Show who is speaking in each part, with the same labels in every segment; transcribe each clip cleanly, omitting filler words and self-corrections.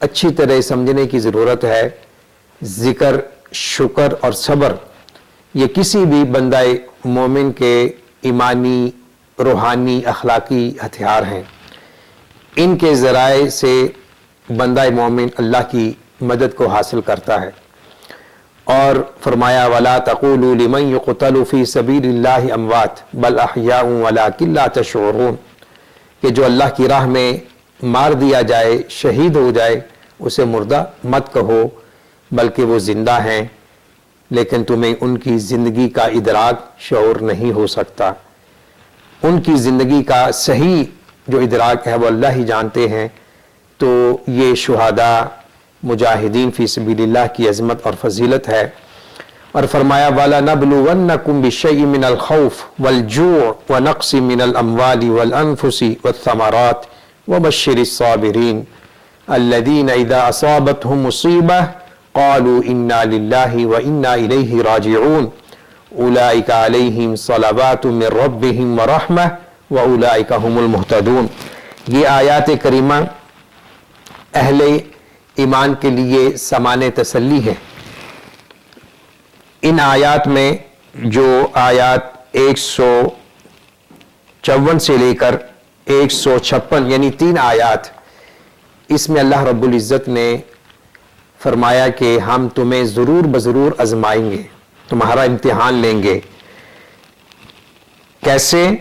Speaker 1: اچھی طرح سمجھنے کی ضرورت ہے۔ ذکر، شکر اور صبر یہ کسی بھی بندہ مومن کے ایمانی، روحانی، اخلاقی ہتھیار ہیں۔ ان کے ذرائع سے بندہ مومن اللہ کی مدد کو حاصل کرتا ہے۔ اور فرمایا وَلَا تَقُولُوا لِمَنْ يُقْتَلُ فِي سَبِيلِ اللَّهِ أَمْوَاتٌ بَلْ أَحْيَاءٌ وَلَكِنْ لَا تَشْعُرُونَ کہ جو اللہ کی راہ میں مار دیا جائے، شہید ہو جائے، اسے مردہ مت کہو بلکہ وہ زندہ ہیں، لیکن تمہیں ان کی زندگی کا ادراک، شعور نہیں ہو سکتا۔ ان کی زندگی کا صحیح جو ادراک ہے وہ اللہ ہی جانتے ہیں۔ تو یہ شہداء، مجاہدین فی سبیل اللہ کی عظمت اور فضیلت ہے۔ اور فرمایا وَلَنَبْلُوَنَّكُمْ بِالشَّيْءِ مِنَ الْخَوْفِ وَالْجُوعِ وَنَقْصٍ مِنَ الْأَمْوَالِ وَالْأَنفُسِ وَالثَّمَرَاتِ وَبَشِّرِ الصَّابِرِينَ الَّذِينَ إِذَا أَصَابَتْهُمْ مُصِيبَةٌ قَالُوا إِنَّا لِلَّهِ وَإِنَّا إِلَيْهِ رَاجِعُونَ أُولَئِكَ عَلَيْهِمْ صَلَوَاتٌ مِّن رَّبِّهِمْ وَرَحْمَةٌ وَأُولَئِكَ هُمُ الْمُهْتَدُونَ۔ یہ آیات کریمہ اہل ایمان کے لیے سامان تسلی ہے۔ ان آیات میں جو آیات 154 سے لے کر 156 یعنی 3 آیات، اس میں اللہ رب العزت نے فرمایا کہ ہم تمہیں ضرور بضرور آزمائیں گے، تمہارا امتحان لیں گے۔ کیسے؟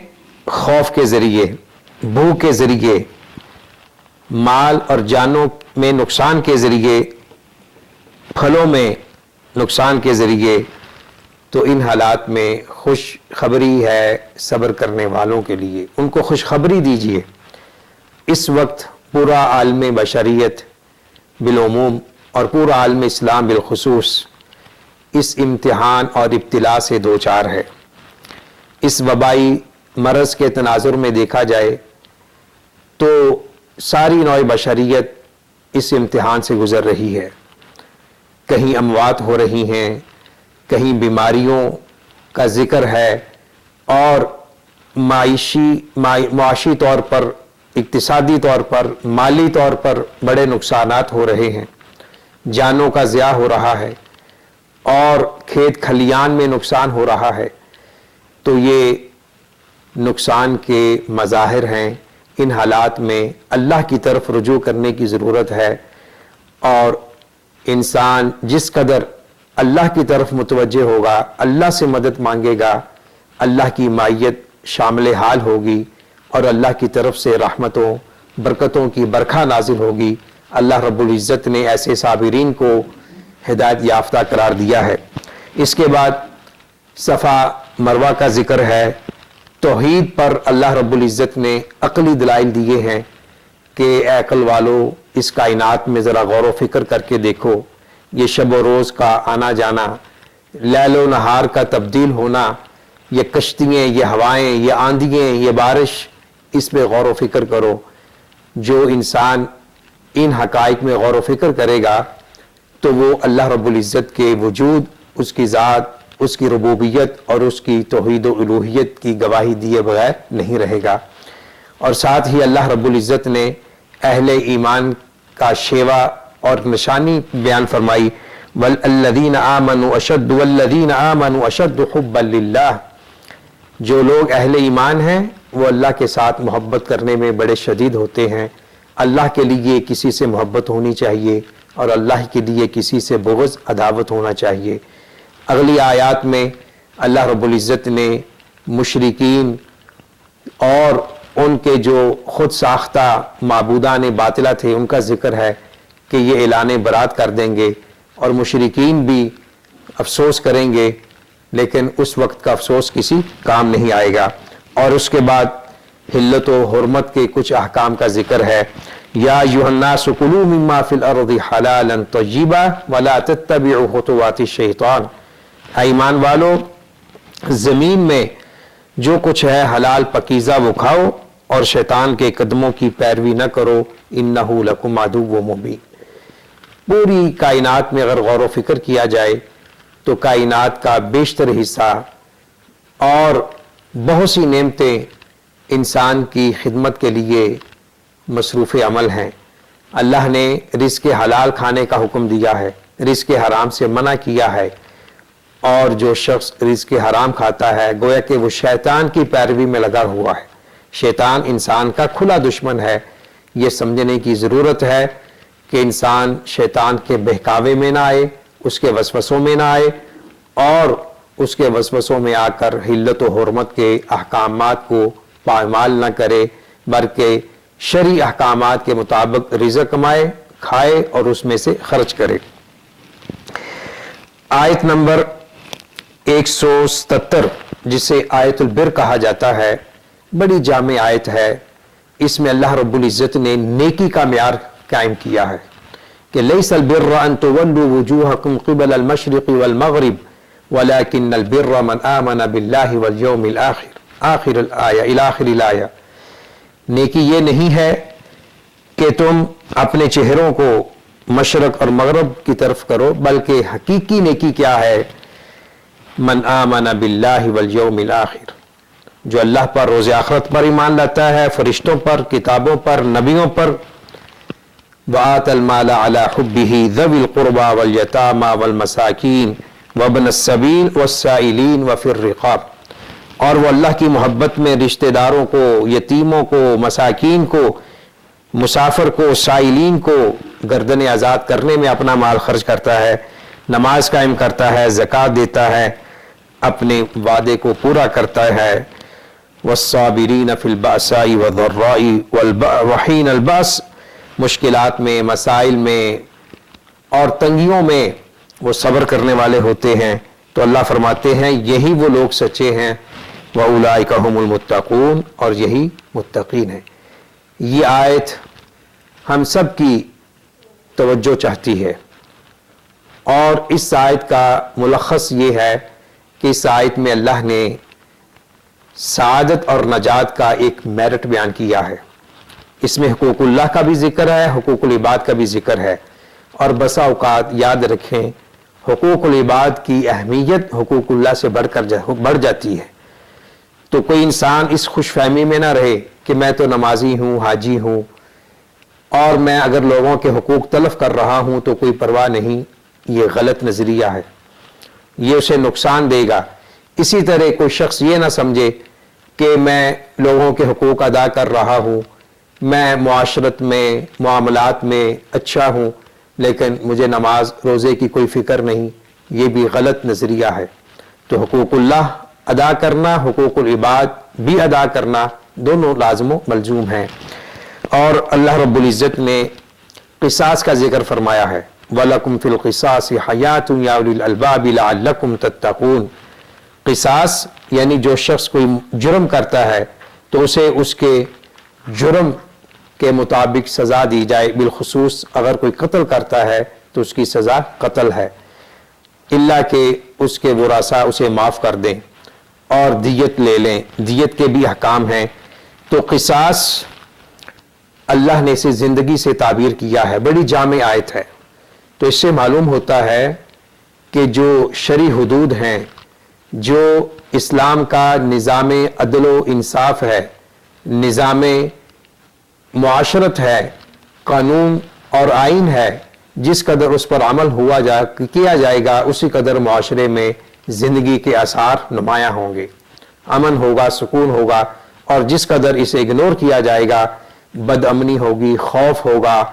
Speaker 1: خوف کے ذریعے، بھوک کے ذریعے، مال اور جانوں میں نقصان کے ذریعے، پھلوں میں نقصان کے ذریعے۔ تو ان حالات میں خوشخبری ہے صبر کرنے والوں کے لیے، ان کو خوشخبری دیجیے۔ اس وقت پورا عالم بشریت بالعموم اور پورا عالم اسلام بالخصوص اس امتحان اور ابتلا سے دوچار ہے۔ اس وبائی مرض کے تناظر میں دیکھا جائے تو ساری نوع بشریت اس امتحان سے گزر رہی ہے۔ کہیں اموات ہو رہی ہیں، کہیں بیماریوں کا ذکر ہے، اور معاشی طور پر، اقتصادی طور پر، مالی طور پر بڑے نقصانات ہو رہے ہیں، جانوں کا ضیاع ہو رہا ہے، اور کھیت کھلیان میں نقصان ہو رہا ہے۔ تو یہ نقصان کے مظاہر ہیں۔ ان حالات میں اللہ کی طرف رجوع کرنے کی ضرورت ہے، اور انسان جس قدر اللہ کی طرف متوجہ ہوگا، اللہ سے مدد مانگے گا، اللہ کی معیت شامل حال ہوگی، اور اللہ کی طرف سے رحمتوں، برکتوں کی برکھا نازل ہوگی۔ اللہ رب العزت نے ایسے صابرین کو ہدایت یافتہ قرار دیا ہے۔ اس کے بعد صفا مروہ کا ذکر ہے۔ توحید پر اللہ رب العزت نے عقلی دلائل دیے ہیں کہ اے عقل والو، اس کائنات میں ذرا غور و فکر کر کے دیکھو، یہ شب و روز کا آنا جانا، لیل و نہار کا تبدیل ہونا، یہ کشتیاں، یہ ہوائیں، یہ آندھییں، یہ بارش، اس پہ غور و فکر کرو۔ جو انسان ان حقائق میں غور و فکر کرے گا تو وہ اللہ رب العزت کے وجود، اس کی ذات، اس کی ربوبیت اور اس کی توحید و الوہیت کی گواہی دیے بغیر نہیں رہے گا۔ اور ساتھ ہی اللہ رب العزت نے اہل ایمان کا شیوا اور نشانی بیان فرمائی وَالَّذِينَ آمَنُوا أَشَدُّ حُبًّا لِلَّهِ۔ جو لوگ اہل ایمان ہیں وہ اللہ کے ساتھ محبت کرنے میں بڑے شدید ہوتے ہیں۔ اللہ کے لیے کسی سے محبت ہونی چاہیے، اور اللہ کے لیے کسی سے بغض، عداوت ہونا چاہیے۔ اگلی آیات میں اللہ رب العزت نے مشرکین اور ان کے جو خود ساختہ معبودان باطلہ تھے ان کا ذکر ہے کہ یہ اعلان برات کر دیں گے، اور مشرکین بھی افسوس کریں گے، لیکن اس وقت کا افسوس کسی کام نہیں آئے گا۔ اور اس کے بعد حلت و حرمت کے کچھ احکام کا ذکر ہے۔ یا ایھا الناس کلوا مما فی الارض حلالا طیبا ولا تتبعوا خطوات الشیطان۔ اے ایمان والو، زمین میں جو کچھ ہے حلال پکیزہ وہ کھاؤ، اور شیطان کے قدموں کی پیروی نہ کرو، انہ لکم عدو مبین۔ پوری کائنات میں اگر غور و فکر کیا جائے تو کائنات کا بیشتر حصہ اور بہت سی نعمتیں انسان کی خدمت کے لیے مصروف عمل ہیں، اللہ نے رزق حلال کھانے کا حکم دیا ہے، رزق حرام سے منع کیا ہے، اور جو شخص رزق حرام کھاتا ہے گویا کہ وہ شیطان کی پیروی میں لگا ہوا ہے۔ شیطان انسان کا کھلا دشمن ہے۔ یہ سمجھنے کی ضرورت ہے کہ انسان شیطان کے بہکاوے میں نہ آئے، اس کے وسوسوں میں نہ آئے، اور اس کے وسوسوں میں آ کر حلت و حرمت کے احکامات کو پامال نہ کرے، بلکہ شرعی احکامات کے مطابق رزق کمائے، کھائے اور اس میں سے خرچ کرے۔ آیت نمبر 177 جسے آیت البر کہا جاتا ہے، بڑی جامع آیت ہے۔ اس میں اللہ رب العزت نے نیکی کا معیار قائم کیا ہے کہ لیس البر ان تولوا وجوہکم قبل المشرق والمغرب ولكن البر من آمن باللہ والیوم الآخر، آخر الآیہ الی آخر الآیہ۔ نیکی یہ نہیں ہے کہ تم اپنے چہروں کو مشرق اور مغرب کی طرف کرو، بلکہ حقیقی نیکی کیا ہے؟ من آمن باللہ والیوم الآخر، جو اللہ پر، روز آخرت پر ایمان لاتا ہے، فرشتوں پر، کتابوں پر، نبیوں پر۔ وآت المال علی حبہ ذوی القربى والیتامى والمساکین وابن السبیل والسائلین وفی الرقاب، اور وہ اللہ کی محبت میں رشتہ داروں کو، یتیموں کو، مساکین کو، مسافر کو، سائلین کو گردن آزاد کرنے میں اپنا مال خرچ کرتا ہے، نماز قائم کرتا ہے، زکوٰۃ دیتا ہے، اپنے وعدے کو پورا کرتا ہے۔ والصابرین فی البأساء والضراء وحین البأس، مشکلات میں، مسائل میں اور تنگیوں میں وہ صبر کرنے والے ہوتے ہیں۔ تو اللہ فرماتے ہیں یہی وہ لوگ سچے ہیں، وَأُولَئِكَ هُمُ الْمُتَّقُونَ، اور یہی متقین ہیں۔ یہ آیت ہم سب کی توجہ چاہتی ہے، اور اس آیت کا ملخص یہ ہے کہ اس آیت میں اللہ نے سعادت اور نجات کا ایک میرٹ بیان کیا ہے۔ اس میں حقوق اللہ کا بھی ذکر ہے، حقوق العباد کا بھی ذکر ہے، اور بسا اوقات یاد رکھیں حقوق العباد کی اہمیت حقوق اللہ سے بڑھ جاتی ہے۔ تو کوئی انسان اس خوش فہمی میں نہ رہے کہ میں تو نمازی ہوں، حاجی ہوں، اور میں اگر لوگوں کے حقوق تلف کر رہا ہوں تو کوئی پرواہ نہیں۔ یہ غلط نظریہ ہے، یہ اسے نقصان دے گا۔ اسی طرح کوئی شخص یہ نہ سمجھے کہ میں لوگوں کے حقوق ادا کر رہا ہوں، میں معاشرت میں، معاملات میں اچھا ہوں، لیکن مجھے نماز روزے کی کوئی فکر نہیں۔ یہ بھی غلط نظریہ ہے۔ تو حقوق اللہ ادا کرنا، حقوق العباد بھی ادا کرنا، دونوں لازم و ملزوم ہیں۔ اور اللہ رب العزت نے قصاص کا ذکر فرمایا ہے، وَلَكُمْ فِي الْقِصَاصِ حَيَاةٌ يَا أُولِي الْأَلْبَابِ لَعَلَّكُمْ تَتَّقُونَ۔ قصاص یعنی جو شخص کوئی جرم کرتا ہے تو اسے اس کے جرم کے مطابق سزا دی جائے، بالخصوص اگر کوئی قتل کرتا ہے تو اس کی سزا قتل ہے، الا کہ اس کے ورثاء اسے معاف کر دیں اور دیت لے لیں۔ دیت کے بھی احکام ہیں۔ تو قصاص اللہ نے اسے زندگی سے تعبیر کیا ہے، بڑی جامع آیت ہے۔ تو اس سے معلوم ہوتا ہے کہ جو شرعی حدود ہیں، جو اسلام کا نظام عدل و انصاف ہے، نظام معاشرت ہے، قانون اور آئین ہے، جس قدر اس پر عمل کیا جائے گا اسی قدر معاشرے میں زندگی کے آثار نمایاں ہوں گے، امن ہوگا، سکون ہوگا، اور جس قدر اسے اگنور کیا جائے گا بد امنی ہوگی، خوف ہوگا،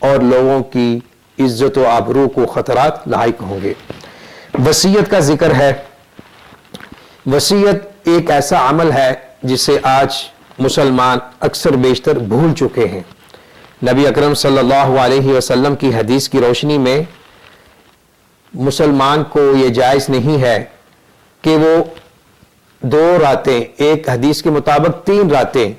Speaker 1: اور لوگوں کی عزت و آبرو کو خطرات لاحق ہوں گے۔ وصیت کا ذکر ہے۔ وصیت ایک ایسا عمل ہے جسے آج مسلمان اکثر بیشتر بھول چکے ہیں۔ نبی اکرم صلی اللہ علیہ وسلم کی حدیث کی روشنی میں مسلمان کو یہ جائز نہیں ہے کہ وہ 2 راتیں، ایک حدیث کے مطابق 3 راتیں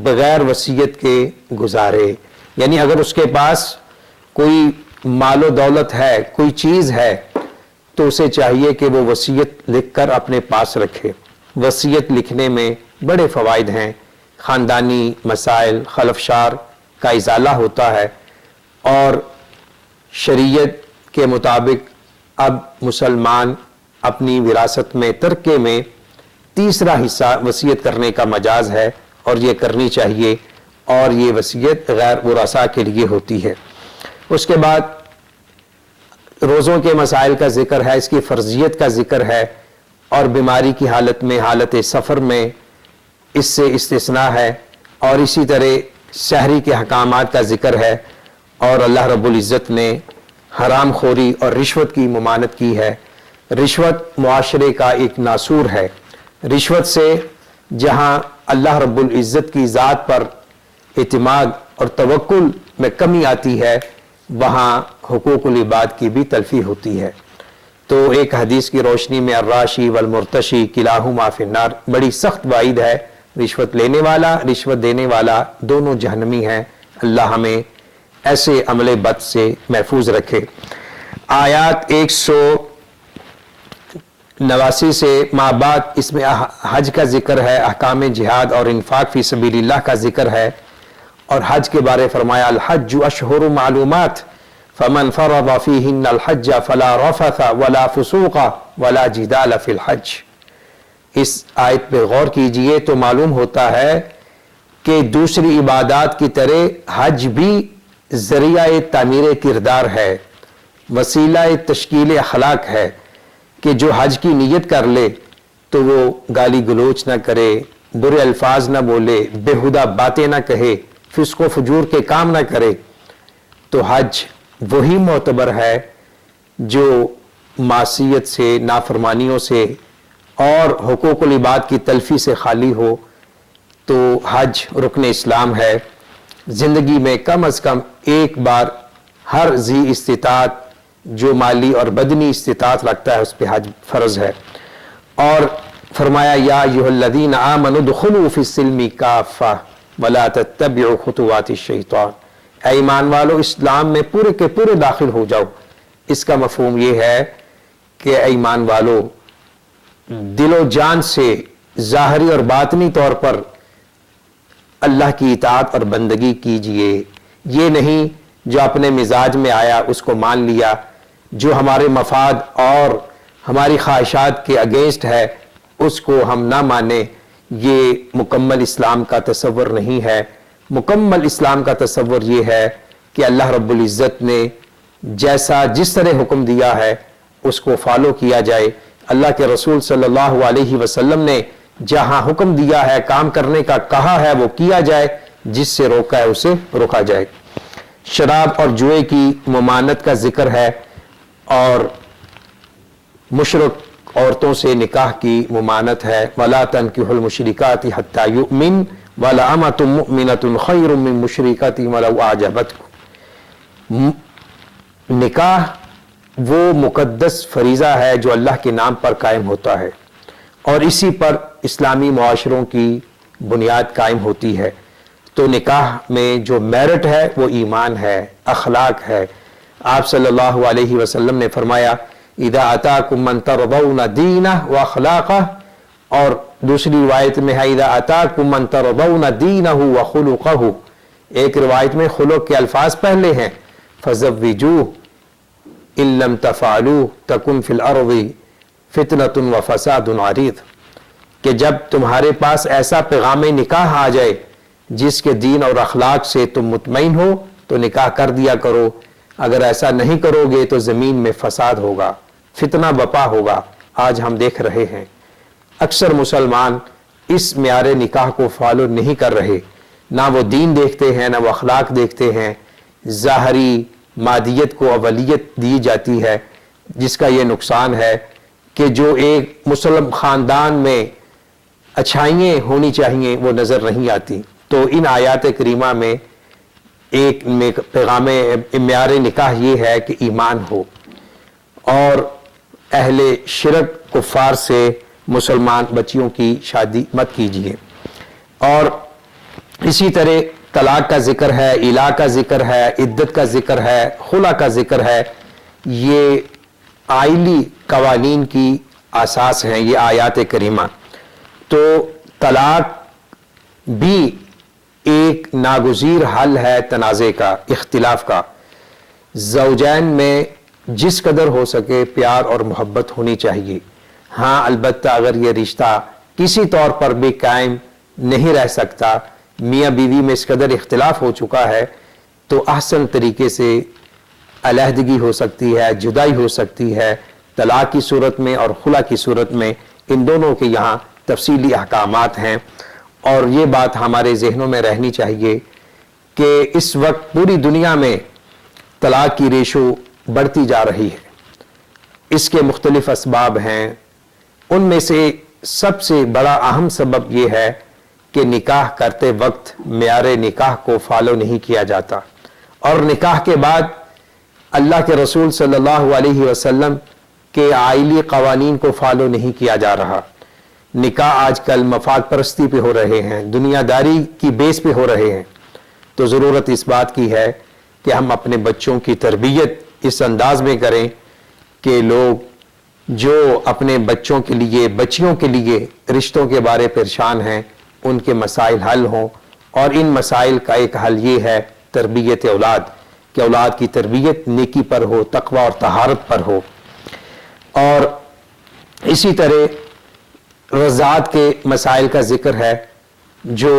Speaker 1: بغیر وصیت کے گزارے۔ یعنی اگر اس کے پاس کوئی مال و دولت ہے، کوئی چیز ہے، تو اسے چاہیے کہ وہ وصیت لکھ کر اپنے پاس رکھے۔ وصیت لکھنے میں بڑے فوائد ہیں، خاندانی مسائل، خلفشار کا ازالہ ہوتا ہے، اور شریعت کے مطابق اب مسلمان اپنی وراثت میں ترکے میں 3 حصہ وصیت کرنے کا مجاز ہے، اور یہ کرنی چاہیے۔ اور یہ وصیت غیر ورثاء کے لیے ہوتی ہے۔ اس کے بعد روزوں کے مسائل کا ذکر ہے، اس کی فرضیت کا ذکر ہے، اور بیماری کی حالت میں، حالت سفر میں اس سے استثناء ہے، اور اسی طرح سحری کے احکامات کا ذکر ہے، اور اللہ رب العزت نے حرام خوری اور رشوت کی ممانعت کی ہے۔ رشوت معاشرے کا ایک ناسور ہے۔ رشوت سے جہاں اللہ رب العزت کی ذات پر اعتماد اور توکل میں کمی آتی ہے، وہاں حقوق العباد کی بھی تلفی ہوتی ہے۔ تو ایک حدیث کی روشنی میں الراشی والمرتشی کلاہما فی النار، بڑی سخت وعید ہے۔ رشوت لینے والا، رشوت دینے والا دونوں جہنمی ہیں۔ اللہ ہمیں ایسے عمل بد سے محفوظ رکھے۔ آیات 189 سے ماں بعد اس میں حج کا ذکر ہے، احکام جہاد اور انفاق فی سبیل اللہ کا ذکر ہے، اور حج کے بارے فرمایا الحج اشہر معلومات فمن فرض فیہن الحج فلا رفث ولا فسوق ولا جدال فی الحج۔ اس آیت پہ غور کیجئے تو معلوم ہوتا ہے کہ دوسری عبادات کی طرح حج بھی ذریعہ تعمیر کردار ہے، وسیلہ تشکیل اخلاق ہے، کہ جو حج کی نیت کر لے تو وہ گالی گلوچ نہ کرے، برے الفاظ نہ بولے، بےہودہ باتیں نہ کہے، فسق و فجور کے کام نہ کرے، تو حج وہی معتبر ہے جو معصیت سے، نافرمانیوں سے اور حقوق العباد کی تلفی سے خالی ہو۔ تو حج رکن اسلام ہے۔ زندگی میں کم از کم ایک بار ہر ذی استطاعت جو مالی اور بدنی استطاعت رکھتا ہے اس پہ حج فرض ہے۔ اور فرمایا یا ایھا الذین آمنوا ادخلوا فی السلم کافہ ولا تتبعوا خطوات الشیطان، اے ایمان والو اسلام میں پورے کے پورے داخل ہو جاؤ۔ اس کا مفہوم یہ ہے کہ اے ایمان والو دل و جان سے ظاہری اور باطنی طور پر اللہ کی اطاعت اور بندگی کیجئے، یہ نہیں جو اپنے مزاج میں آیا اس کو مان لیا، جو ہمارے مفاد اور ہماری خواہشات کے اگینسٹ ہے اس کو ہم نہ مانیں۔ یہ مکمل اسلام کا تصور نہیں ہے۔ مکمل اسلام کا تصور یہ ہے کہ اللہ رب العزت نے جیسا جس طرح حکم دیا ہے اس کو فالو کیا جائے۔ اللہ کے رسول صلی اللہ علیہ وسلم نے جہاں حکم دیا ہے کام کرنے کا کہا ہے وہ کیا جائے، جس سے روکا ہے اسے روکا جائے۔ شراب اور جوئے کی ممانعت کا ذکر ہے، اور مشرک عورتوں سے نکاح کی ممانعت ہے۔ وَلَا تَنْكِحُوا الْمُشْرِكَاتِ حَتَّى يُؤْمِنْ وَلَأَمَةٌ مُؤْمِنَةٌ خَيْرٌ مِّن مُشْرِكَةٍ وَلَوْ أَعْجَبَتْكُمْ۔ نکاح وہ مقدس فریضہ ہے جو اللہ کے نام پر قائم ہوتا ہے، اور اسی پر اسلامی معاشروں کی بنیاد قائم ہوتی ہے۔ تو نکاح میں جو میرٹ ہے وہ ایمان ہے، اخلاق ہے۔ آپ صلی اللہ علیہ وسلم نے فرمایا اذا اتاکم من ترضون دینہ واخلاقہ، اور دوسری روایت میں ہے اذا اتاکم من ترضون دینہ وخلقہ، ایک روایت میں خلق کے الفاظ پہلے ہیں فزوجوہ ان لم تفعلوا تکن فی الارض فتنۃ وفساد عریض، کہ جب تمہارے پاس ایسا پیغام نکاح آ جائے جس کے دین اور اخلاق سے تم مطمئن ہو تو نکاح کر دیا کرو، اگر ایسا نہیں کرو گے تو زمین میں فساد ہوگا، فتنہ بپا ہوگا۔ آج ہم دیکھ رہے ہیں اکثر مسلمان اس معیار نکاح کو فالو نہیں کر رہے، نہ وہ دین دیکھتے ہیں نہ وہ اخلاق دیکھتے ہیں، ظاہری مادیت کو اولیت دی جاتی ہے، جس کا یہ نقصان ہے کہ جو ایک مسلم خاندان میں اچھائیاں ہونی چاہیے وہ نظر نہیں آتی۔ تو ان آیات کریمہ میں ایک پیغام معیار نکاح یہ ہے کہ ایمان ہو، اور اہل شرک کفار سے مسلمان بچیوں کی شادی مت کیجیے۔ اور اسی طرح طلاق کا ذکر ہے، الا کا ذکر ہے، عدت کا ذکر ہے، خلا کا ذکر ہے۔ یہ آئلی قوانین کی اساس ہیں یہ آیات کریمہ۔ تو طلاق بھی ایک ناگزیر حل ہے تنازع کا، اختلاف کا۔ زوجین میں جس قدر ہو سکے پیار اور محبت ہونی چاہیے۔ ہاں البتہ اگر یہ رشتہ کسی طور پر بھی قائم نہیں رہ سکتا میاں بیوی میں اس قدر اختلاف ہو چکا ہے تو احسن طریقے سے علیحدگی ہو سکتی ہے، جدائی ہو سکتی ہے، طلاق کی صورت میں اور خلا کی صورت میں۔ ان دونوں کے یہاں تفصیلی احکامات ہیں، اور یہ بات ہمارے ذہنوں میں رہنی چاہیے کہ اس وقت پوری دنیا میں طلاق کی ریشو بڑھتی جا رہی ہے۔ اس کے مختلف اسباب ہیں، ان میں سے سب سے بڑا اہم سبب یہ ہے کہ نکاح کرتے وقت معیار نکاح کو فالو نہیں کیا جاتا، اور نکاح کے بعد اللہ کے رسول صلی اللہ علیہ وسلم کے آئلی قوانین کو فالو نہیں کیا جا رہا۔ نکاح آج کل مفاد پرستی پہ ہو رہے ہیں، دنیا داری کی بیس پہ ہو رہے ہیں۔ تو ضرورت اس بات کی ہے کہ ہم اپنے بچوں کی تربیت اس انداز میں کریں کہ لوگ جو اپنے بچوں کے لیے، بچیوں کے لیے رشتوں کے بارے پریشان ہیں، ان کے مسائل حل ہوں، اور ان مسائل کا ایک حل یہ ہے تربیت اولاد، کہ اولاد کی تربیت نیکی پر ہو، تقوی اور طہارت پر ہو۔ اور اسی طرح رضاعت کے مسائل کا ذکر ہے، جو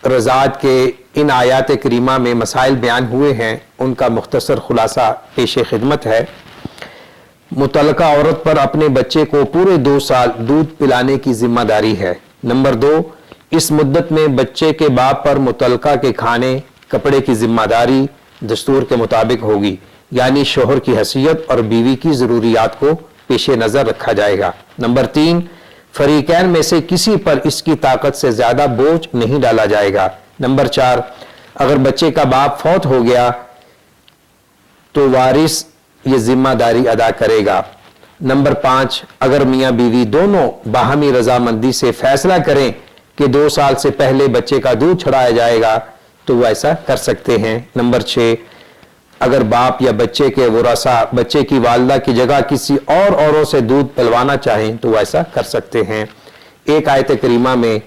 Speaker 1: رضاعت کے ان آیات کریمہ میں مسائل بیان ہوئے ہیں ان کا مختصر خلاصہ پیش خدمت ہے۔ متعلقہ عورت پر اپنے بچے کو پورے 2 سال دودھ پلانے کی ذمہ داری ہے۔ نمبر 2، اس مدت میں بچے کے باپ پر متعلقہ کے کھانے کپڑے کی ذمہ داری دستور کے مطابق ہوگی، یعنی شوہر کی حیثیت اور بیوی کی ضروریات کو پیش نظر رکھا جائے گا۔ نمبر 3، فریقین میں سے کسی پر اس کی طاقت سے زیادہ بوجھ نہیں ڈالا جائے گا۔ نمبر 4، اگر بچے کا باپ فوت ہو گیا تو وارث یہ ذمہ داری ادا کرے گا۔ نمبر 5، اگر میاں بیوی دونوں باہمی رضامندی سے فیصلہ کریں کہ 2 سال سے پہلے بچے کا دودھ چھڑایا جائے گا تو وہ ایسا کر سکتے ہیں۔ نمبر 6، اگر باپ یا بچے کے ورثاء بچے کی والدہ کی جگہ کسی اور عوروں سے دودھ پلوانا چاہیں تو وہ ایسا کر سکتے ہیں۔ ایک آیت کریمہ میں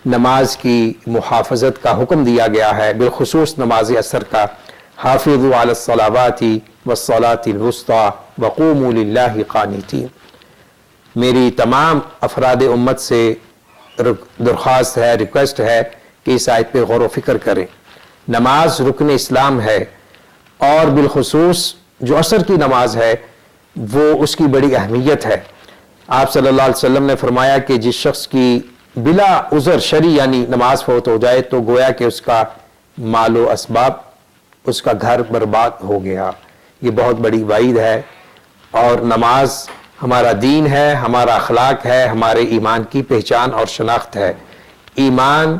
Speaker 1: نماز کی محافظت کا حکم دیا گیا ہے، بالخصوص نماز عصر کا، حافظوا علی الصلوات والصلاة الوسطی وقوموا للہ قانتین۔ میری تمام افراد امت سے درخواست ہے، ریکویسٹ ہے کہ اس آیت پہ غور و فکر کریں۔ نماز رکن اسلام ہے، اور بالخصوص جو عصر کی نماز ہے وہ اس کی بڑی اہمیت ہے۔ آپ صلی اللہ علیہ وسلم نے فرمایا کہ جس شخص کی بلا عذر شرعی یعنی نماز فوت ہو جائے تو گویا کہ اس کا مال و اسباب، اس کا گھر برباد ہو گیا۔ یہ بہت بڑی وعید ہے، اور نماز ہمارا دین ہے، ہمارا اخلاق ہے، ہمارے ایمان کی پہچان اور شناخت ہے۔ ایمان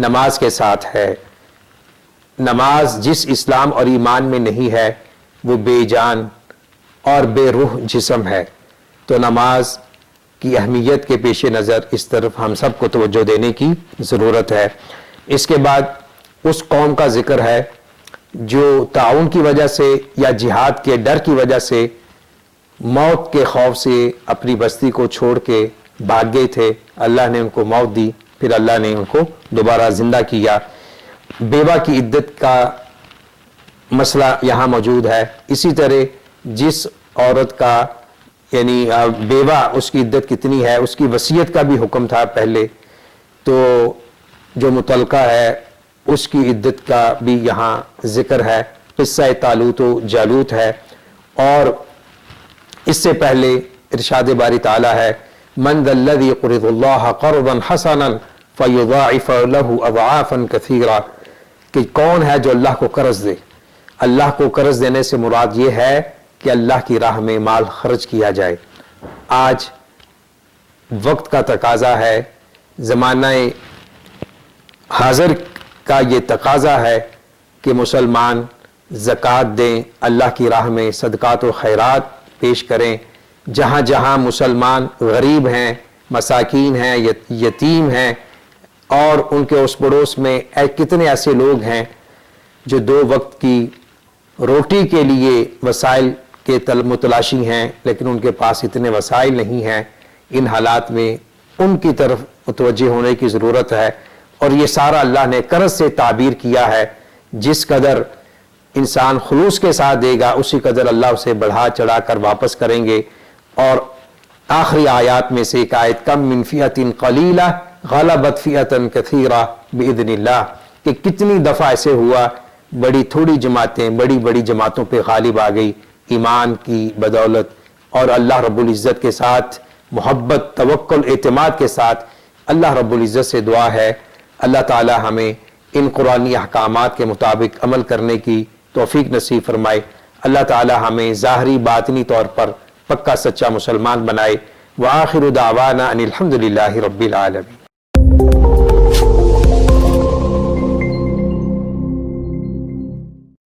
Speaker 1: نماز کے ساتھ ہے۔ نماز جس اسلام اور ایمان میں نہیں ہے وہ بے جان اور بے روح جسم ہے۔ تو نماز کی اہمیت کے پیش نظر اس طرف ہم سب کو توجہ دینے کی ضرورت ہے۔ اس کے بعد اس قوم کا ذکر ہے جو تعاون کی وجہ سے یا جہاد کے ڈر کی وجہ سے موت کے خوف سے اپنی بستی کو چھوڑ کے بھاگ گئے تھے۔ اللہ نے ان کو موت دی، پھر اللہ نے ان کو دوبارہ زندہ کیا۔ بیوہ کی عدت کا مسئلہ یہاں موجود ہے۔ اسی طرح جس عورت کا یعنی بیوہ اس کی عدت کتنی ہے، اس کی وصیت کا بھی حکم تھا پہلے، تو جو متعلقہ ہے اس کی عدت کا بھی یہاں ذکر ہے۔ قصہ طالوت و جالوت ہے، اور اس سے پہلے ارشاد باری تعالیٰ ہے من ذا الذی یقرض اللہ قرضا حسنا فیضاعف له اضعافا کثیرا، کہ کون ہے جو اللہ کو قرض دے۔ اللہ کو قرض دینے سے مراد یہ ہے کہ اللہ کی راہ میں مال خرچ کیا جائے۔ آج وقت کا تقاضا ہے، زمانہ حاضر کا یہ تقاضا ہے کہ مسلمان زکوٰۃ دیں، اللہ کی راہ میں صدقات و خیرات پیش کریں۔ جہاں جہاں مسلمان غریب ہیں، مساکین ہیں، یتیم ہیں، اور ان کے اس پڑوس میں کتنے ایسے لوگ ہیں جو 2 وقت کی روٹی کے لیے وسائل کے متلاشی ہیں، لیکن ان کے پاس اتنے وسائل نہیں ہیں۔ ان حالات میں ان کی طرف متوجہ ہونے کی ضرورت ہے، اور یہ سارا اللہ نے قرض سے تعبیر کیا ہے۔ جس قدر انسان خلوص کے ساتھ دے گا اسی قدر اللہ اسے بڑھا چڑھا کر واپس کریں گے۔ اور آخری آیات میں سے ایک آیت کم من فئۃ قلیلہ غلبت فئۃ کثیرہ باذن اللہ، کہ کتنی دفعہ ایسے ہوا بڑی تھوڑی جماعتیں بڑی بڑی جماعتوں پہ غالب آ گئی ایمان کی بدولت اور اللہ رب العزت کے ساتھ محبت، توکل، اعتماد کے ساتھ۔ اللہ رب العزت سے دعا ہے اللہ تعالی ہمیں ان قرآنی احکامات کے مطابق عمل کرنے کی توفیق نصیب فرمائے۔ اللہ تعالی ہمیں ظاہری باطنی طور پر پکا سچا مسلمان بنائے۔ وآخر دعوانا ان الحمد للہ رب العالمین۔